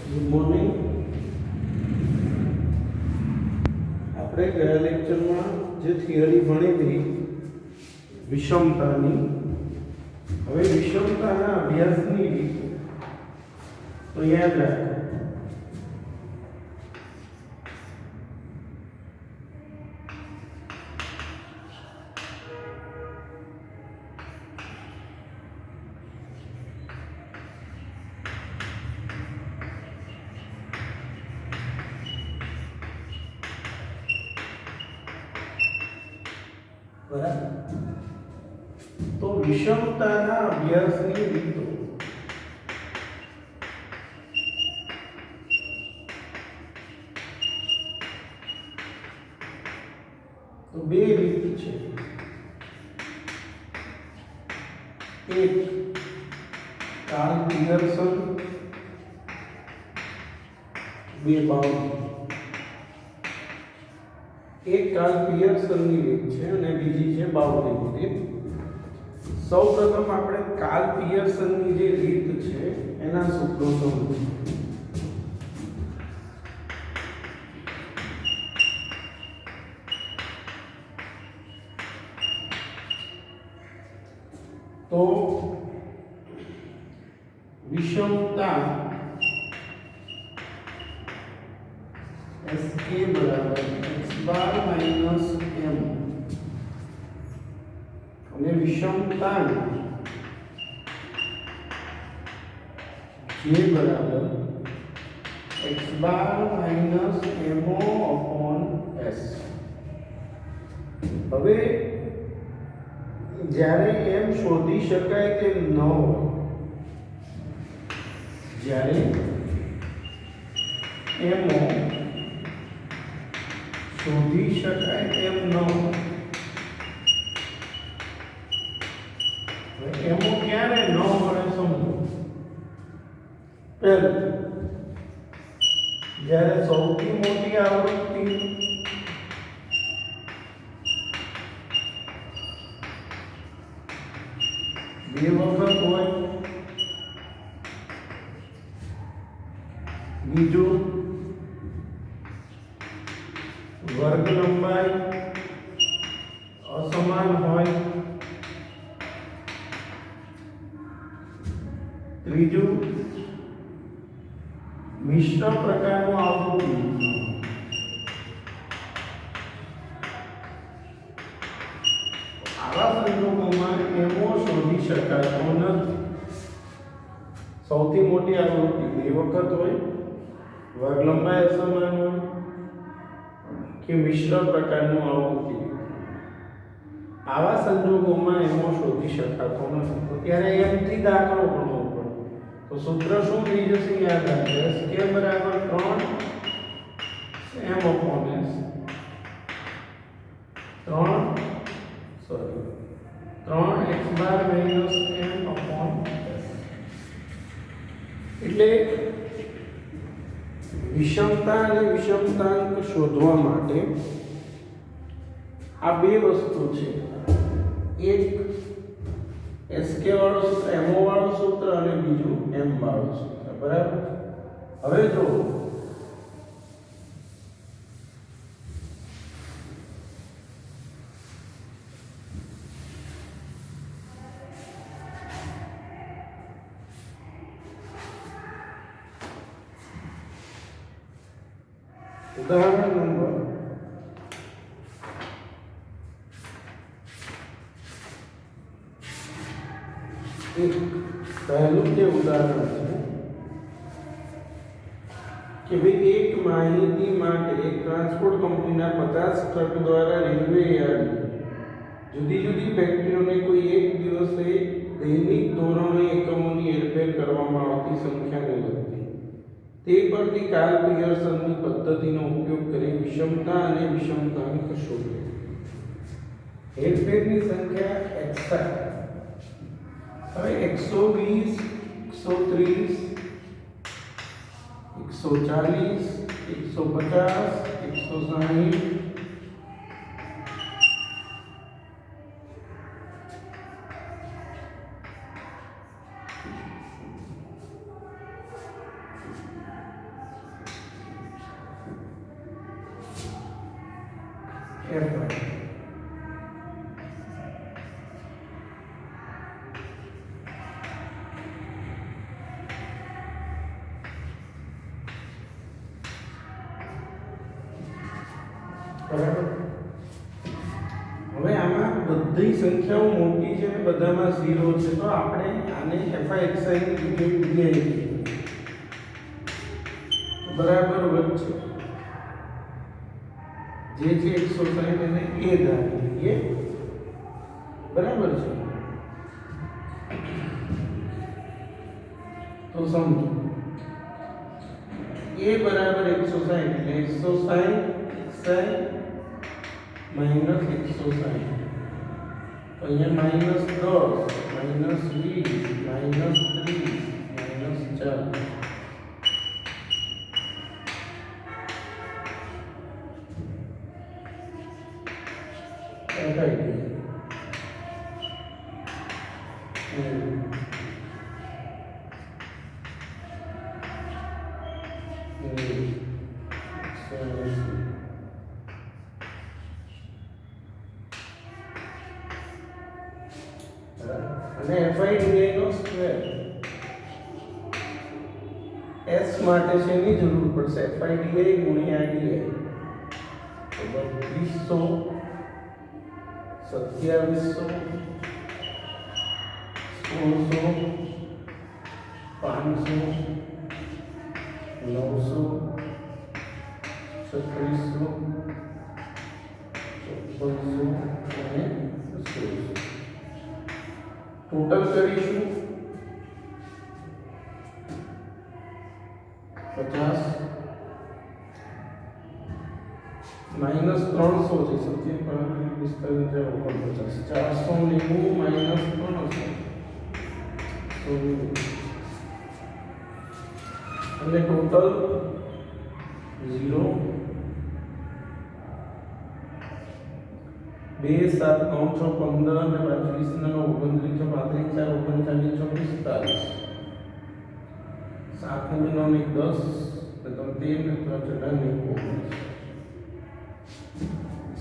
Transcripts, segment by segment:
Good morning. આપણે ગયા લેક્ચરમાં જે થિયરી ભણી હતી વિષમતાની, હવે વિષમતાના અભ્યાસની રીત તો યાદ રાખો. બરાબર. તો વિષમતાના અભ્યાસની રીતો તો બે રીત છે. એક કાર્લ પિયર્સન, બે બાઉન્ડ. એક કાર્લ પિયર્સનની રીત છે અને બીજી છે બાઉન્ડની રીત. સૌપ્રથમ આપણે કાર્લ પિયર્સનની જે રીત છે એના સૂત્રો સમજીએ. તો વિષમતા SK બરાબર x બાર માઇનસ m અને વિષમતા J બરાબર x bar minus mo upon s. હવે જ્યારે m શોધી શકાય તેમ ન હોય, જ્યારે mo શોધી શકાય તેમ ન હોય, એમો ક્યારે ન મળે સમજો. પહેલું, જ્યારે સૌથી મોટી આવૃત્તિ બે વખત હોય. બીજું, વર્ગ લંબાઈ અસમાન હોય. ત્રીજું, મિશ્ર પ્રકારનું આવૃત્તિ. આવા સંજોગોમાં એમો શોધી શકાતો નથી. સૌથી મોટી આવૃત્તિ બે વખત હોય, વર્ગ લંબાઈ અસમાન હોય કે મિશ્ર પ્રકારનું આવૃત્તિ. આવા સંજોગોમાં એમો શોધી શકાતો નથી. તો ત્યારે એમથી દાખલો ગણવો પડે. તો સૂત્ર શું થઈ જશે? યાદ રાખજો. k બરાબર 3 m upon s. 3 x bar minus m upon s. એટલે વિષમતા અને વિષમતાંક શોધવા માટે આ બે વસ્તુ છે. એક SK વાળું સૂત્ર, MO વાળું સૂત્ર અને બીજું M વાળું સૂત્ર. બરાબર. હવે જો ઉદાહરણ નંબર પહેલું જે ઉદાહરણ છે કે ભાઈ એક માહિતી માટે એક ટ્રાન્સપોર્ટ કંપનીના 50 ટ્રક દ્વારા રેલવે યાર્ડ જુદી જુદી ફેક્ટરીઓને કોઈ એક દિવસે દૈનિક ધોરણે એકમોની હેરફેર કરવામાં આવતી સંખ્યાને લગતી. તે પરથી કાર્લ પિયર્સનની પદ્ધતિનો ઉપયોગ કરી વિષમતા અને વિષમતાંક શોધો. હેરફેરની સંખ્યા xi. હવે 120, 130, 140, 150, 160, fi બરાબર. હવે આમાં બધી સંખ્યાઓ મોટી છે ને બધામાં 0 છે, તો આપણે આને fi ની જગ્યાએ બરાબર વચ્ચે જે છે 160 એને a ધારી લઈએ. બરાબર છે. તો સમજો a બરાબર 160 એટલે 160 માઈનસ 160, તો અહીંયા માઈનસ 10 માઈનસ 20 માઈનસ 30 માઈનસ 4. અને fi નો સ્ક્વેર s માટે છે એની જરૂર પડશે fi ગુણ્યા di, તો 3200 2700 1600 500 900 3600 5400 અને 1600 ટોટલ કરીશું 50 માઈનસ 300 છે સત્ય પર 45 490 માઈનસ 300 તો અને ટોટલ 0 2 7 9 6 15 અને 25 9 29 35 39 45 7 ને 9 ને 10 તો 13 ને 14 ને 19.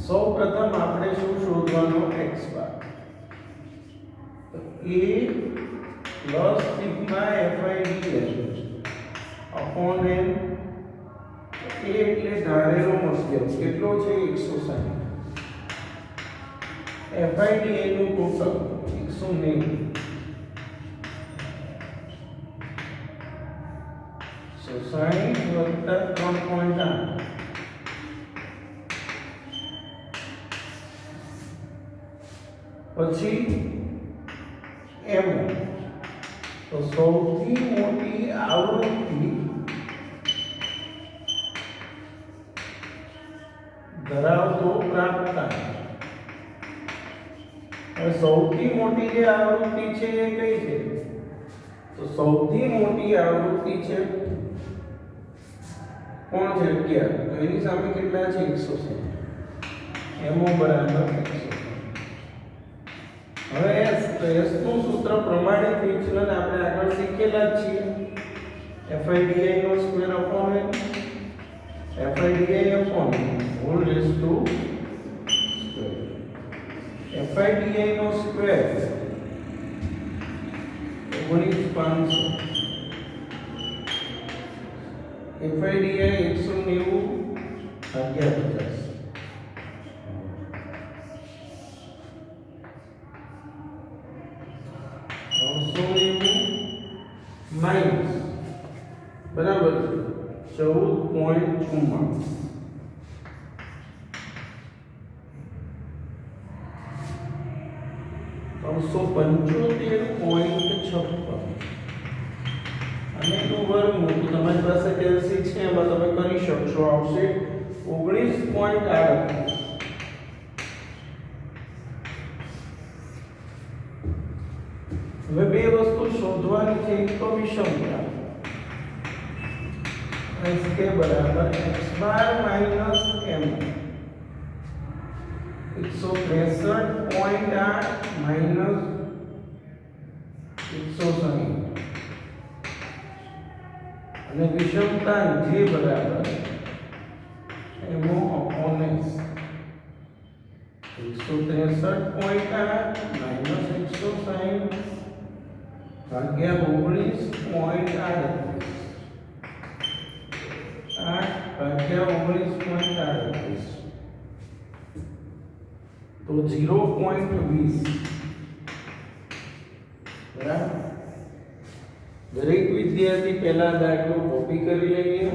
સૌ પ્રથમ આપણે શું શોધવાનો x બાર, તો a plus sigma fi upon n. a એટલે ધારેલો મધ્યક કેટલો છે 160, fi નું ટોટલ 190, so 60 3.8 પછી m, તો સૌથી મોટી આવૃત્તિ ધરાવતો પ્રાપ્તાંક. હવે સૌથી મોટી જે આવૃત્તિ છે એ કઈ છે, તો સૌથી મોટી આવૃત્તિ છે કોણ છે 11, તો એની સામે કેટલા છે 160, mo બરાબર 160. હવે s નું સૂત્ર પ્રમાણિત વિચલન આપણે આગળ શીખેલા જ છીએ, fi નો square upon n, fi upon whole raise to square. fi નો સ્ક્વેર 19500, fi 190 ભાગ્યા 50, માઇનસ બરાબર 14.44, તો 375.56 અને એનું વર્ગમૂળ તમારી પાસે કેલ્સી છે એમાં તમે કરી શકશો, આવશે 19.38. હવે બે વસ્તુ શોધવાની છે, એક તો વિષમતા sk બરાબર x બાર માઈનસ m, 163.8 માઈનસ 160, અને વિષમતા j બરાબર mo અપોન s. 163.8 માઇનસ 160 ભાગ્યા 19.38 8 ભાગ્યા 19.38 તો 0.20 બરાબર. દરેક વિદ્યાર્થી પહેલા દાખલો કોપી કરી લઈએ,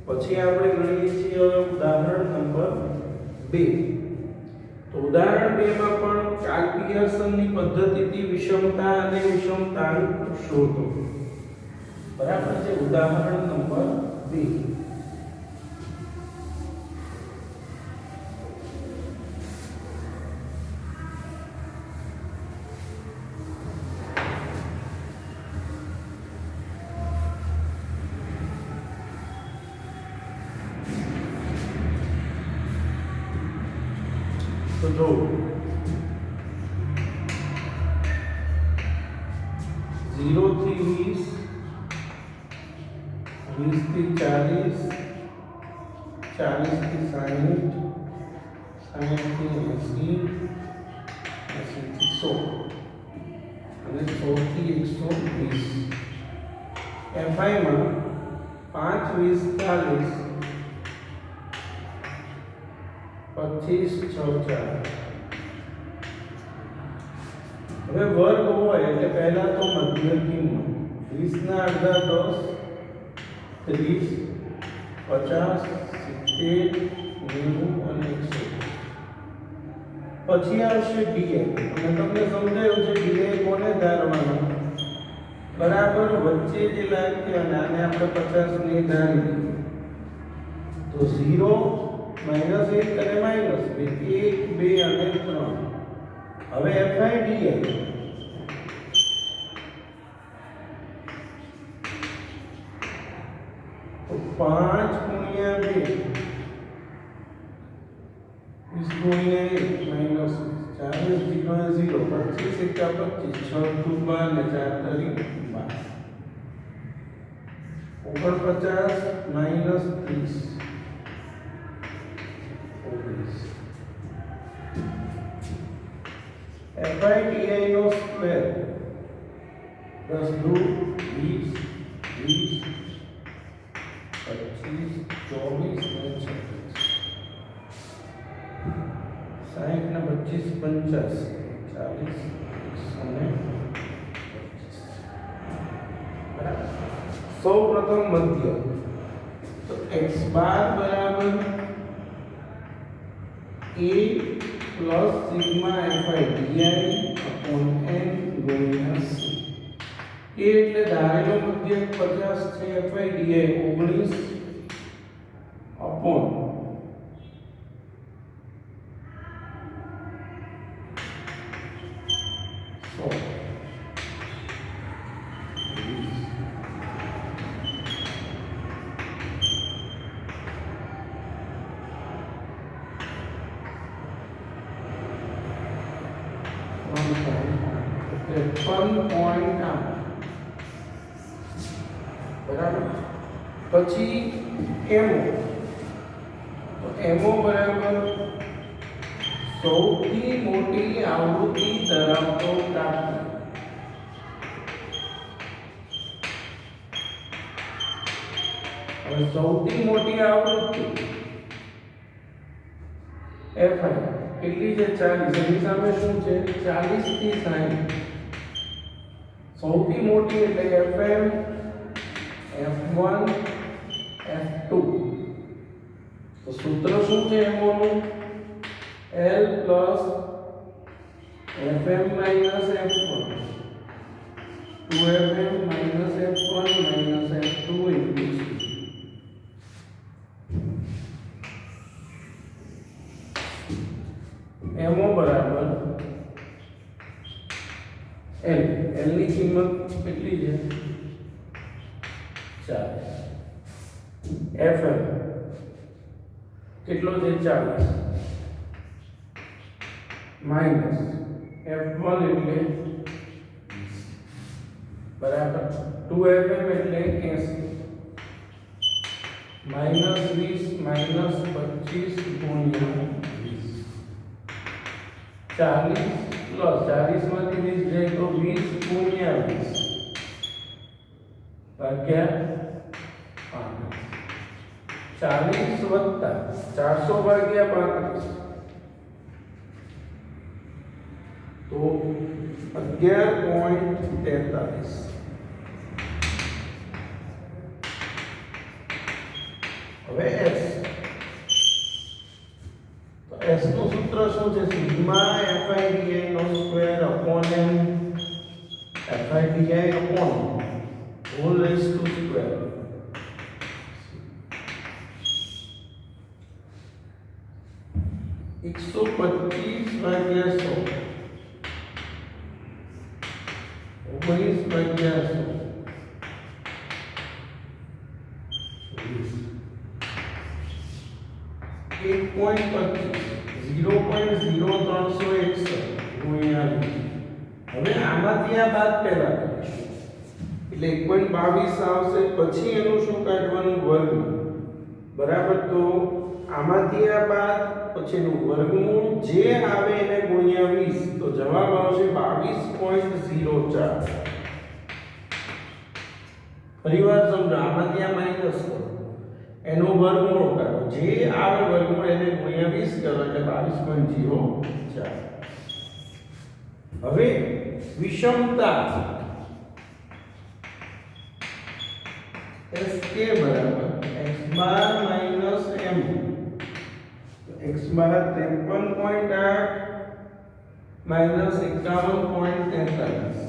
પછી આપણે ગણીએ છીએ ઉદાહરણ નંબર 2. તો ઉદાહરણ 2 માં પણ કાર્લ પિયર્સનની પદ્ધતિથી વિષમતા અને વિષમતાંક શોધો. બરાબર છે. ઉદાહરણ નંબર 2. તો જો 0 થી 20, 20 થી 40, 40 થી 60, 60 થી 80, 80 થી 100 અને 100 થી 120. FI માં 5, 20, 40, 25, 6, 4. હવે વર્ગ હોય એટલે પહેલા તો મધ્ય કિંમત 20 ના અડધા 10, 30, 50, 70, 90 અને 100. પછી આવશે ડીએ. અને તમને સમજાયું છે ડીએ કોને ધારવાનો? બરાબર વચ્ચે જે લાઈન છે અને આને આપણે 50 ની ધારી દીધી. તો 0 માઈનસ 1 અને માઈનસ 2, 1, 2 અને 3. હવે FIDI તો 5 ગુણ્યા 2 20 ગુણ્યા 1 માઈનસ 40 0 0 25 એકા 25 6 દુ 12 ને 4 તરી 12 49 માઈનસ 30 FIDI નો સ્ક્વેર 10 દુ 20 20 25 24 અને 26 60 ને 25 50 40 અને 25. સૌ પ્રથમ મધ્ય તો x બાર બરાબર a plus sigma FIDI upon n ગુણ્યા c. એ એટલે ધારેલો મધ્ય 50 છે, FIDI 19 અપોન બરાબર. પછી એમઓ તો એમઓ બરાબર સૌથી મોટી આવૃત્તિ ધરાવતો પ્રાપ્ત. હવે સૌથી મોટી આવૃત્તિ FI કેટલી છે? 40. એની સામે શું છે? 40 થી 60. સૌથી મોટી એટલે FM F1 F2. તો સૂત્ર શું છે એમો નું? L plus FM minus F1 2FM minus F1 minus F2 into C. MO બરાબર L. L ની કિંમત કેટલી છે? 40. FM કેટલો છે? 40 માઈનસ F1 એટલે બરાબર 2FM એટલે 80 માઈનસ 20 માઈનસ 25 ગુણ્યા 20. 40 પ્લસ 40 માંથી 20 જાય તો 20 ગુણ્યા 20 ભાગ્યા 35 40 વત્તા 400 ભાગ્યા 35 તો 11.43 હવે s તો s નું સૂત્ર શું છે સિગ્મા fidi નો square upon n fidi upon whole raise to square 125 ભાગ્યા 100 19 ભાગ્યા 100 ગુણ્યા હવે આમાંથી આ બાદ પહેલા કરીશું એટલે 1.22 આવશે પછી એનું શું કાઢવાનું વર્ગમૂળ બરાબર તો આમાંથી આ બાદ પછીનું વર્ગમૂળ જે આવે એને ગુણ્યા 20 તો જવાબ આવશે 22.04 ફરીવાર સમજો આમાંથી આ માઈનસ કરો એનું વર્ગમૂળ કાઢો જે આવે વર્ગમૂળ એને ગુણ્યા 20 કરો એટલે 22.04 હવે વિષમતા sk બરાબર x બાર માઈનસ m x બાર 53.8 માઈનસ 51.43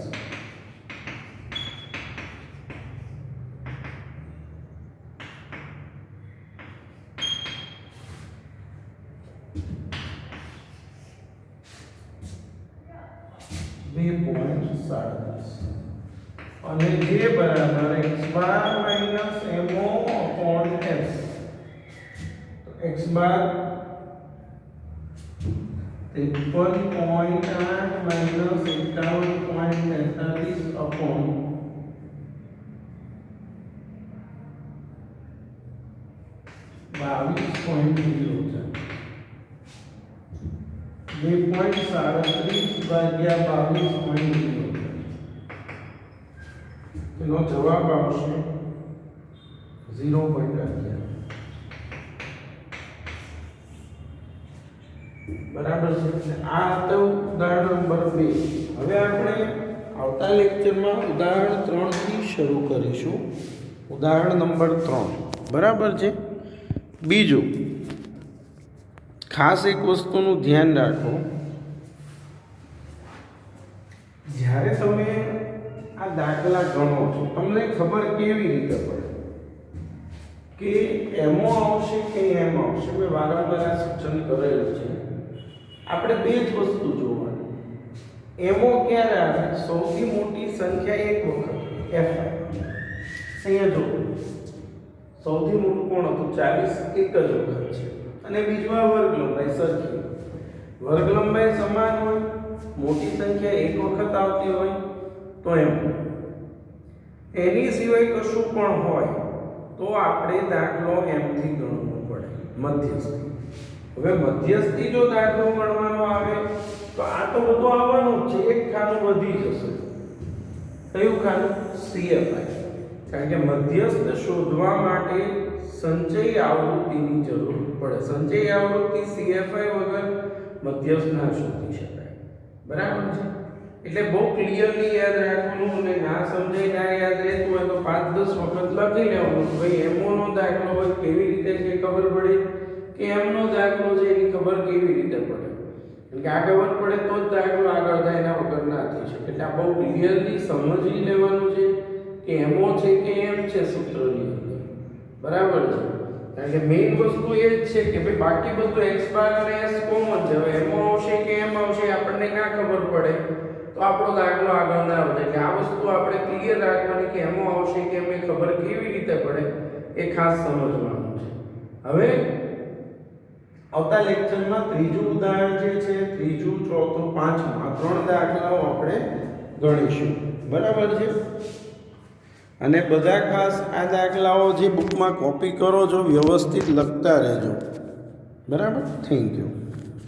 અને જે બરાબર x બાર માઈનસ mo upon s તો x બાર 53.8 માઈનસ 51.43 upon 22.04 2.37 ભાગ્યા 22.04 એનો જવાબ આવશે 0.11 બરાબર છે આ હતો ઉદાહરણ નંબર 2 હવે આપણે આવતા લેક્ચરમાં ઉદાહરણ 3 થી શરૂ કરીશું ઉદાહરણ નંબર 3 બરાબર છે બીજું ખાસ એક વસ્તુનું ધ્યાન રાખો જ્યારે તમે આ દાખલા ગણો છો તમને ખબર કેવી રીતે પડે કે એમો આવશે કે એમ આવશે મેં વારંવાર આ સૂચન કરેલું છે આપણે બે જ વસ્તુ જોવાની એમો ક્યારે આવે સૌથી મોટી સંખ્યા એક વખત f અહીંયા જો સૌથી મોટું કોણ હતું 40 એક જ વખત છે અને બીજું આ વર્ગ લંબાઈ સરખી વર્ગ લંબાઈ સમાન હોય મોટી સંખ્યા એક વખત આવતી હોય તો એમ એની સિવાય કશું પણ હોય તો આપણે દાખલો m થી ગણવો પડે મધ્યસ્થી હવે મધ્યસ્થી જો દાખલો ગણવાનો આવે તો આ તો બધું આવવાનું છે એક ખાનું વધી જશે કયું ખાનું CFI કારણ કે મધ્યસ્થ શોધવા માટે સંચય આવૃત્તિની જરૂર પડે સંચય આવૃત્તિ CFI વગર મધ્યસ્થ ના શોધી શકાય બરાબર છે એટલે બહુ ક્લિયરલી યાદ રાખવાનું અને ના સમજાય ના યાદ રહેતું હોય તો 5-10 વખત લખી લેવાનું ભાઈ એમો નો દાખલો હોય કેવી રીતે છે ખબર પડે કે એમ નો દાખલો છે એની ખબર કેવી રીતે પડે કે આ ખબર પડે તો જ દાખલો આગળ થાય એના વગર ના થઈ શકે એટલે આ બહુ ક્લિયરલી સમજી લેવાનું છે કે એમો છે કે એમ છે સૂત્રની અંદર બરાબર છે કારણ કે મેઇન વસ્તુ એ જ છે કે ભાઈ બાકી બધું x બાર અને s કોમન છે હવે એમો આવશે કે એમ આવશે આપણને ના ખબર પડે તો આપણો દાખલો આગળ ના વધે એટલે આ વસ્તુ આપણે ક્લિયર રાખવાની કે એમો આવશે કે એમ ખબર કેવી રીતે પડે એ ખાસ સમજવાનું છે હવે આવતા લેક્ચરમાં ત્રીજું ઉદાહરણ જે છે ત્રીજું ચોથું પાંચમું આ 3 દાખલાઓ આપણે ગણીશું બરાબર છે અને બધા ખાસ આ દાખલાઓ જે બુકમાં કોપી કરો છો વ્યવસ્થિત લખતા રહેજો બરાબર થેન્ક યુ